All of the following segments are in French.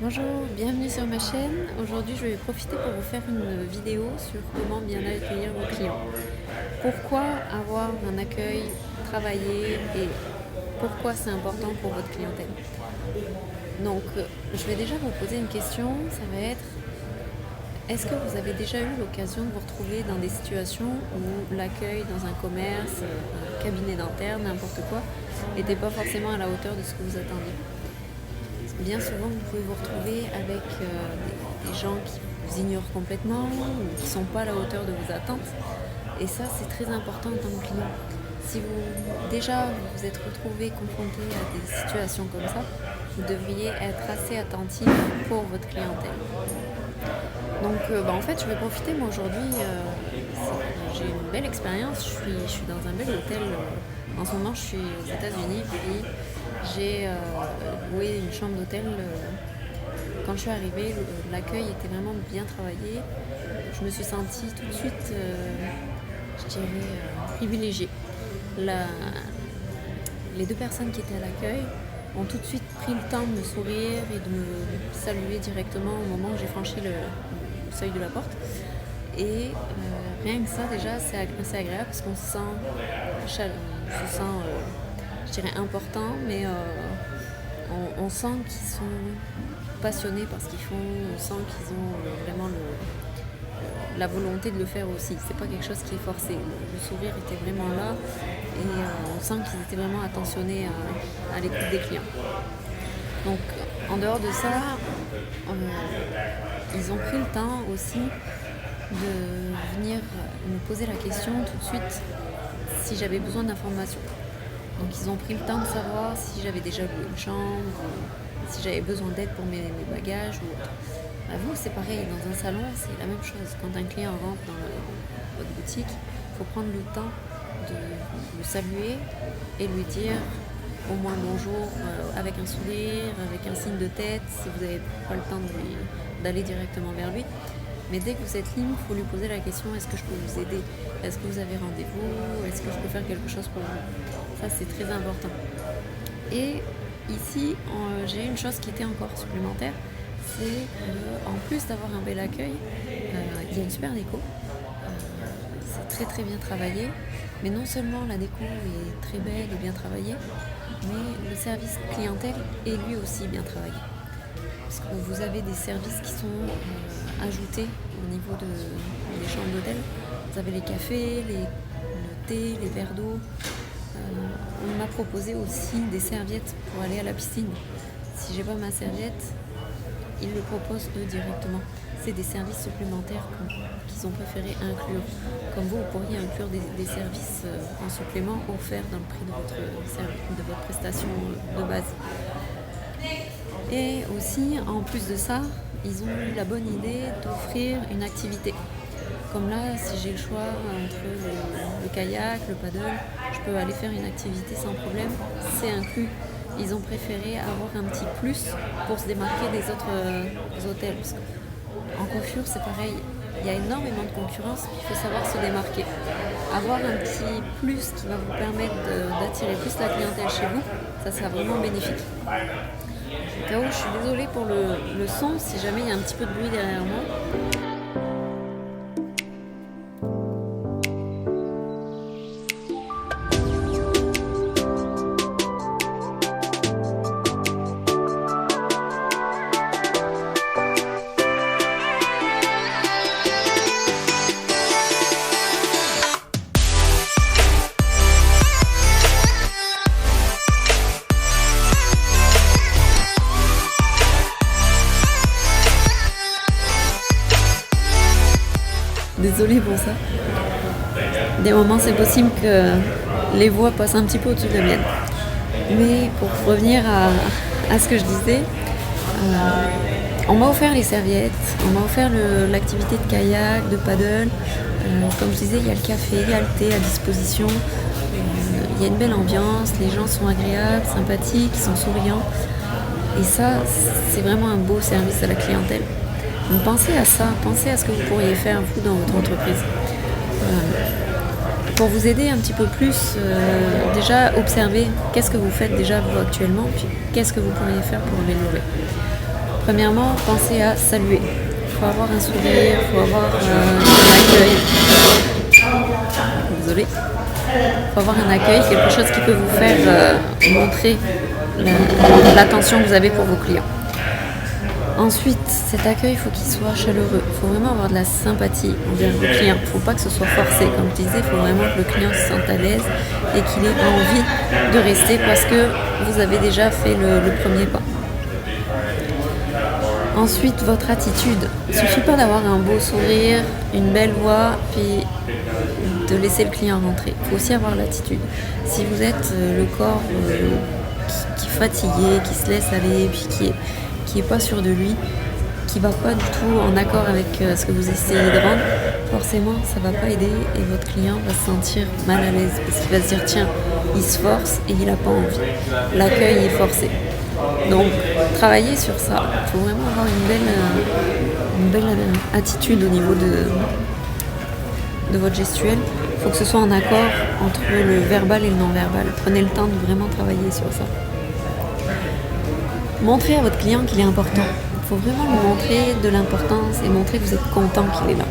Bonjour, bienvenue sur ma chaîne. Aujourd'hui, je vais profiter pour vous faire une vidéo sur comment bien accueillir vos clients. Pourquoi avoir un accueil travaillé et pourquoi c'est important pour votre clientèle. Donc, je vais déjà vous poser une question, ça va être: est-ce que vous avez déjà eu l'occasion de vous retrouver dans des situations où l'accueil dans un commerce, un cabinet dentaire, n'importe quoi, n'était pas forcément à la hauteur de ce que vous attendiez? Bien souvent, vous pouvez vous retrouver avec des gens qui vous ignorent complètement ou qui ne sont pas à la hauteur de vos attentes. Et ça, c'est très important en tant que client. Si vous vous êtes retrouvé confronté à des situations comme ça, vous devriez être assez attentif pour votre clientèle. Donc, en fait, je vais profiter. Moi, aujourd'hui, j'ai une belle expérience. Je suis dans un bel hôtel. En ce moment, je suis aux États-Unis. Puis j'ai loué une chambre d'hôtel. Quand je suis arrivée, l'accueil était vraiment bien travaillé. Je me suis sentie tout de suite, je dirais, privilégiée. Les deux personnes qui étaient à l'accueil ont tout de suite pris le temps de me sourire et de me saluer directement au moment où j'ai franchi le seuil de la porte. Et rien que ça, déjà, c'est agréable parce qu'on se sent, je dirais, important, mais on sent qu'ils sont passionnés par ce qu'ils font, on sent qu'ils ont vraiment la volonté de le faire aussi. C'est pas quelque chose qui est forcé. Le sourire était vraiment là et on sent qu'ils étaient vraiment attentionnés à l'écoute des clients. Donc, en dehors de ça, ils ont pris le temps aussi de venir me poser la question tout de suite si j'avais besoin d'informations. Donc, ils ont pris le temps de savoir si j'avais déjà loué une chambre, si j'avais besoin d'aide pour mes bagages ou autre. À vous, c'est pareil, dans un salon, c'est la même chose. Quand un client rentre dans votre boutique, il faut prendre le temps de le saluer et lui dire au moins bonjour avec un sourire, avec un signe de tête, si vous n'avez pas le temps d'aller directement vers lui. Mais dès que vous êtes libre, il faut lui poser la question: est-ce que je peux vous aider? Est-ce que vous avez rendez-vous? Est-ce que je peux faire quelque chose pour vous? Ça, c'est très important. Et ici, j'ai une chose qui était encore supplémentaire, c'est qu'en plus d'avoir un bel accueil, il y a une super déco. C'est très très bien travaillé, mais non seulement la déco est très belle et bien travaillée, mais le service clientèle est lui aussi bien travaillé. Parce que vous avez des services qui sont ajoutés au niveau des chambres d'hôtel. Vous avez les cafés, le thé, les verres d'eau. On m'a proposé aussi des serviettes pour aller à la piscine. Si j'ai pas ma serviette, ils le proposent eux directement. C'est des services supplémentaires qu'ils ont préféré inclure. Comme vous pourriez inclure des services en supplément offerts dans le prix de votre prestation de base. Et aussi, en plus de ça, ils ont eu la bonne idée d'offrir une activité. Comme là, si j'ai le choix entre le kayak, le paddle, je peux aller faire une activité sans problème, c'est inclus. Ils ont préféré avoir un petit plus pour se démarquer des autres hôtels. Parce qu'en coiffure, c'est pareil, il y a énormément de concurrence, il faut savoir se démarquer. Avoir un petit plus qui va vous permettre d'attirer plus la clientèle chez vous, ça sera vraiment bénéfique. Au cas où, je suis désolée pour le son, si jamais il y a un petit peu de bruit derrière moi. Désolée pour ça. Des moments, c'est possible que les voix passent un petit peu au-dessus de la mienne. Mais pour revenir à ce que je disais, on m'a offert les serviettes, on m'a offert l'activité de kayak, de paddle. Comme je disais, il y a le café, il y a le thé à disposition. Il y a une belle ambiance, les gens sont agréables, sympathiques, ils sont souriants. Et ça, c'est vraiment un beau service à la clientèle. Donc pensez à ça, pensez à ce que vous pourriez faire vous dans votre entreprise. Pour vous aider un petit peu plus, déjà observez qu'est-ce que vous faites déjà vous actuellement, puis qu'est-ce que vous pourriez faire pour améliorer. Premièrement, pensez à saluer. Il faut avoir un sourire, il faut avoir un accueil. Désolée. Il faut avoir un accueil, quelque chose qui peut vous faire montrer l'attention que vous avez pour vos clients. Ensuite, cet accueil, il faut qu'il soit chaleureux. Il faut vraiment avoir de la sympathie envers vos clients. Il ne faut pas que ce soit forcé. Comme je disais, il faut vraiment que le client se sente à l'aise et qu'il ait envie de rester parce que vous avez déjà fait le premier pas. Ensuite, votre attitude. Il ne suffit pas d'avoir un beau sourire, une belle voix, puis de laisser le client rentrer. Il faut aussi avoir l'attitude. Si vous êtes le corps qui est fatigué, qui se laisse aller, puis qui est pas sûr de lui, qui va pas du tout en accord avec ce que vous essayez de rendre, forcément ça va pas aider et votre client va se sentir mal à l'aise parce qu'il va se dire tiens, il se force et il a pas envie. L'accueil est forcé. Donc travaillez sur ça. Il faut vraiment avoir une belle attitude au niveau de votre gestuelle. Il faut que ce soit en accord entre le verbal et le non-verbal. Prenez le temps de vraiment travailler sur ça. Montrez à votre client qu'il est important. Il faut vraiment lui montrer de l'importance et montrer que vous êtes content qu'il est là.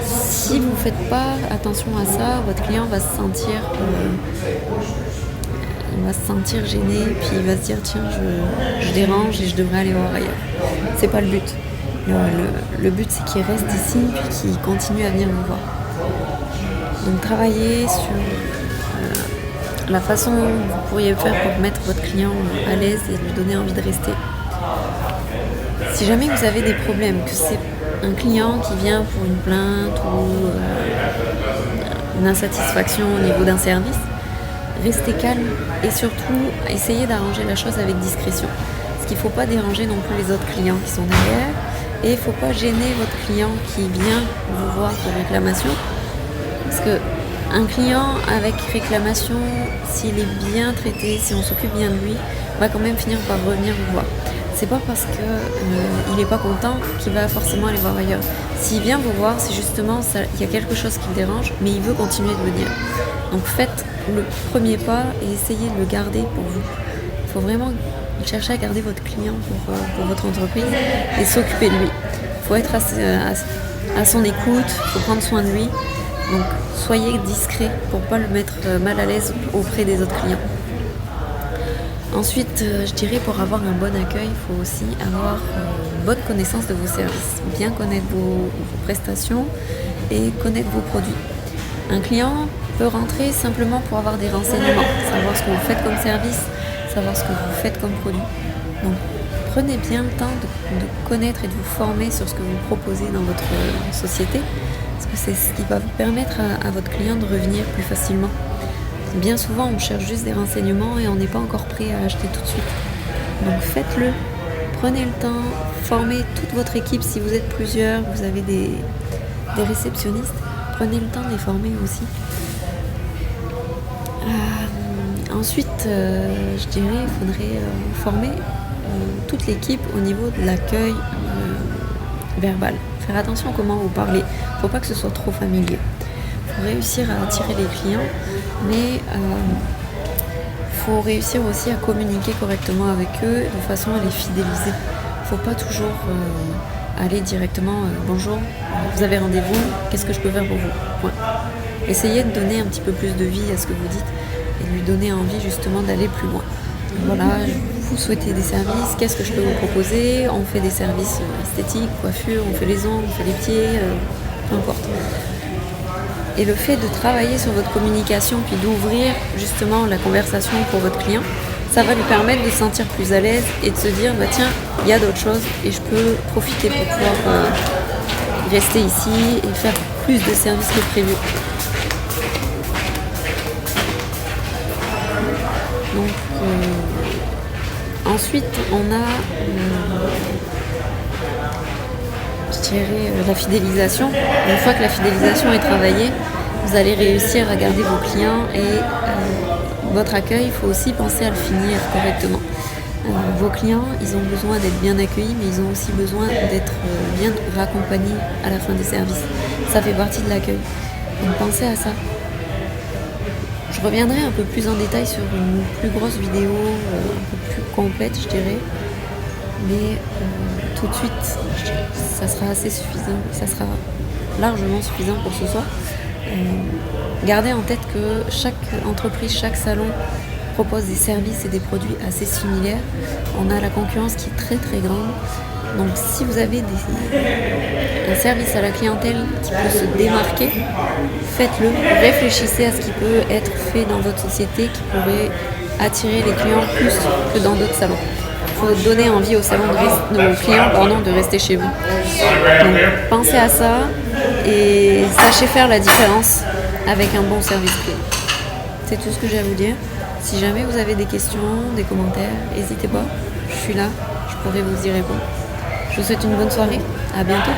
Si vous ne faites pas attention à ça, votre client va se sentir gêné, puis il va se dire tiens, je dérange et je devrais aller voir ailleurs. C'est pas le but. Le but c'est qu'il reste ici puis qu'il continue à venir vous voir. Donc travaillez sur la façon dont vous pourriez faire pour mettre votre client à l'aise et lui donner envie de rester. Si jamais vous avez des problèmes, que c'est un client qui vient pour une plainte ou une insatisfaction au niveau d'un service, restez calme et surtout essayez d'arranger la chose avec discrétion. Parce qu'il ne faut pas déranger non plus les autres clients qui sont derrière et il ne faut pas gêner votre client qui vient vous voir pour réclamation. Parce que un client avec réclamation, s'il est bien traité, si on s'occupe bien de lui, va quand même finir par revenir vous voir. C'est pas parce qu'il n'est pas content qu'il va forcément aller voir ailleurs. S'il vient vous voir, c'est justement il y a quelque chose qui le dérange, mais il veut continuer de venir. Donc faites le premier pas et essayez de le garder pour vous. Il faut vraiment chercher à garder votre client pour votre entreprise et s'occuper de lui. Il faut être à son écoute, il faut prendre soin de lui. Donc soyez discret pour ne pas le mettre mal à l'aise auprès des autres clients. Ensuite, je dirais pour avoir un bon accueil, il faut aussi avoir une bonne connaissance de vos services, bien connaître vos prestations et connaître vos produits. Un client peut rentrer simplement pour avoir des renseignements, savoir ce que vous faites comme service, savoir ce que vous faites comme produit. Donc prenez bien le temps de connaître et de vous former sur ce que vous proposez dans votre société, parce que c'est ce qui va vous permettre à votre client de revenir plus facilement. Bien souvent, on cherche juste des renseignements et on n'est pas encore prêt à acheter tout de suite. Donc faites-le, prenez le temps, formez toute votre équipe. Si vous êtes plusieurs, vous avez des réceptionnistes, prenez le temps de les former aussi. Ensuite, je dirais qu'il faudrait former toute l'équipe au niveau de l'accueil verbal. Faire attention à comment vous parlez. Il ne faut pas que ce soit trop familier. Pour réussir à attirer les clients, mais faut réussir aussi à communiquer correctement avec eux de façon à les fidéliser. Il ne faut pas toujours aller directement bonjour, vous avez rendez-vous, qu'est-ce que je peux faire pour vous? Point. Essayez de donner un petit peu plus de vie à ce que vous dites et de lui donner envie justement d'aller plus loin. Voilà, vous souhaitez des services, qu'est-ce que je peux vous proposer? On fait des services esthétiques, coiffure, on fait les ongles, on fait les pieds, peu importe. Et le fait de travailler sur votre communication puis d'ouvrir justement la conversation pour votre client, ça va lui permettre de se sentir plus à l'aise et de se dire bah tiens, il y a d'autres choses et je peux profiter pour pouvoir rester ici et faire plus de services que prévu. Donc ensuite on a je dirais la fidélisation. Une fois que la fidélisation est travaillée, vous allez réussir à garder vos clients et votre accueil, il faut aussi penser à le finir correctement. Vos clients, ils ont besoin d'être bien accueillis, mais ils ont aussi besoin d'être bien raccompagnés à la fin des services. Ça fait partie de l'accueil. Donc pensez à ça. Je reviendrai un peu plus en détail sur une plus grosse vidéo, un peu plus complète, je dirais. mais tout de suite, ça sera assez suffisant, ça sera largement suffisant pour ce soir. Gardez en tête que chaque entreprise, chaque salon propose des services et des produits assez similaires. On a la concurrence qui est très très grande. Donc si vous avez un service à la clientèle qui peut se démarquer, faites-le. Réfléchissez à ce qui peut être fait dans votre société qui pourrait attirer les clients plus que dans d'autres salons. Il faut donner envie aux clients de rester chez vous. Donc pensez à ça et sachez faire la différence avec un bon service client. C'est tout ce que j'ai à vous dire. Si jamais vous avez des questions, des commentaires, n'hésitez pas. Je suis là, je pourrai vous y répondre. Je vous souhaite une bonne soirée. À bientôt.